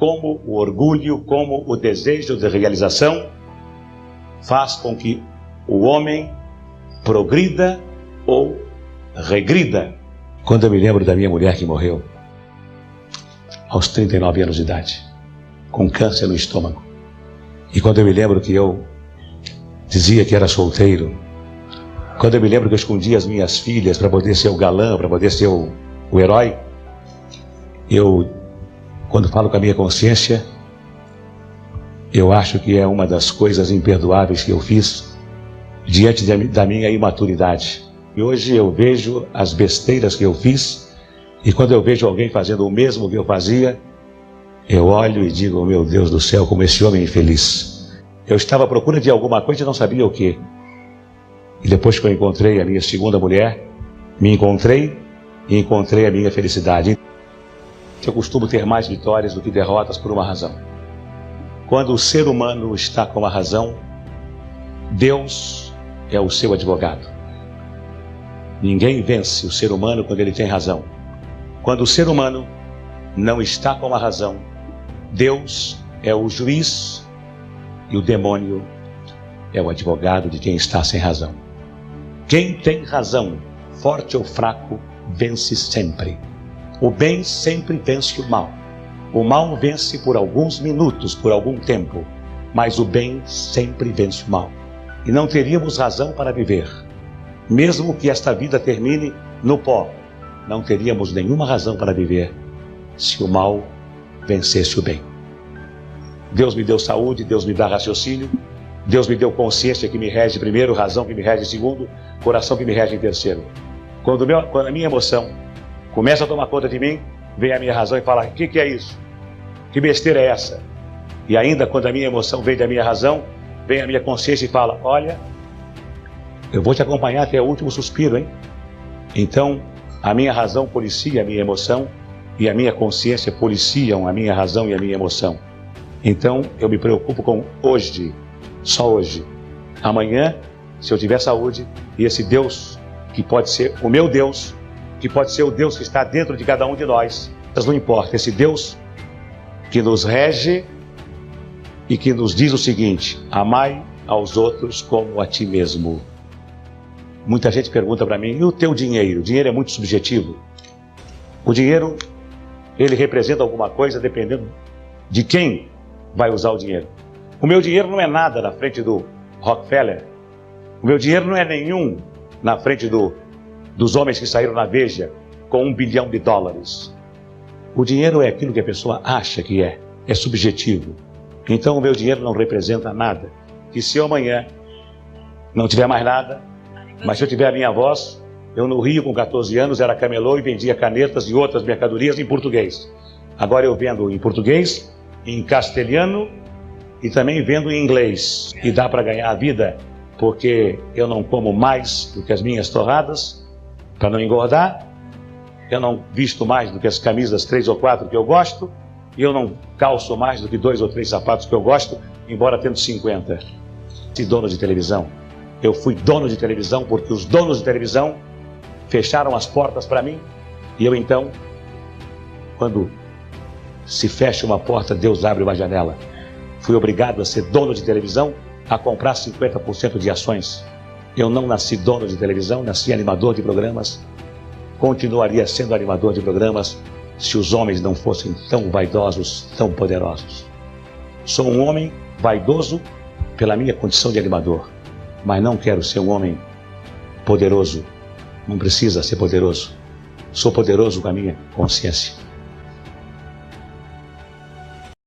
como o orgulho, como o desejo de realização faz com que o homem progrida ou regrida. Quando eu me lembro da minha mulher que morreu aos 39 anos de idade, com câncer no estômago, e quando eu me lembro que eu dizia que era solteiro, quando eu me lembro que eu escondia as minhas filhas para poder ser o galã, para poder ser o herói, quando falo com a minha consciência, eu acho que é uma das coisas imperdoáveis que eu fiz diante da minha imaturidade. E hoje eu vejo as besteiras que eu fiz, e quando eu vejo alguém fazendo o mesmo que eu fazia, eu olho e digo, meu Deus do céu, como esse homem é infeliz. Eu estava à procura de alguma coisa e não sabia o que. E depois que eu encontrei a minha segunda mulher, me encontrei e encontrei a minha felicidade. Eu costumo ter mais vitórias do que derrotas por uma razão. Quando o ser humano está com a razão, Deus é o seu advogado. Ninguém vence o ser humano quando ele tem razão. Quando o ser humano não está com a razão, Deus é o juiz e o demônio é o advogado de quem está sem razão. Quem tem razão, forte ou fraco, vence sempre. O bem sempre vence o mal. O mal vence por alguns minutos, por algum tempo, mas o bem sempre vence o mal. E não teríamos razão para viver. Mesmo que esta vida termine no pó, não teríamos nenhuma razão para viver se o mal vencesse o bem. Deus me deu saúde, Deus me dá raciocínio, Deus me deu consciência que me rege primeiro, razão que me rege segundo, coração que me rege em terceiro. Quando a minha emoção começa a tomar conta de mim, vem a minha razão e fala, o que é isso? Que besteira é essa? E ainda quando a minha emoção vem da minha razão, vem a minha consciência e fala, olha, eu vou te acompanhar até o último suspiro, hein? Então, a minha razão policia a minha emoção e a minha consciência policiam a minha razão e a minha emoção. Então, eu me preocupo com hoje, só hoje. Amanhã, se eu tiver saúde, e esse Deus, que pode ser o meu Deus, que pode ser o Deus que está dentro de cada um de nós, mas não importa, esse Deus que nos rege e que nos diz o seguinte, amai aos outros como a ti mesmo. Muita gente pergunta para mim, e o teu dinheiro? O dinheiro é muito subjetivo. O dinheiro, ele representa alguma coisa dependendo de quem vai usar o dinheiro. O meu dinheiro não é nada na frente do Rockefeller. O meu dinheiro não é nenhum na frente dos homens que saíram na Veja com $1 bilhão. O dinheiro é aquilo que a pessoa acha que é subjetivo. Então o meu dinheiro não representa nada. E se eu amanhã não tiver mais nada, mas se eu tiver a minha voz, eu no Rio com 14 anos era camelô e vendia canetas e outras mercadorias em português. Agora eu vendo em português, em castelhano e também vendo em inglês. E dá para ganhar a vida porque eu não como mais do que as minhas torradas para não engordar. Eu não visto mais do que as camisas 3 ou 4 que eu gosto. E eu não calço mais do que 2 ou 3 sapatos que eu gosto, embora tendo 50. Se dono de televisão. Eu fui dono de televisão porque os donos de televisão fecharam as portas para mim. E eu então, quando se fecha uma porta, Deus abre uma janela. Fui obrigado a ser dono de televisão, a comprar 50% de ações. Eu não nasci dono de televisão, nasci animador de programas. Continuaria sendo animador de programas se os homens não fossem tão vaidosos, tão poderosos. Sou um homem vaidoso pela minha condição de animador, mas não quero ser um homem poderoso. Não precisa ser poderoso. Sou poderoso com a minha consciência.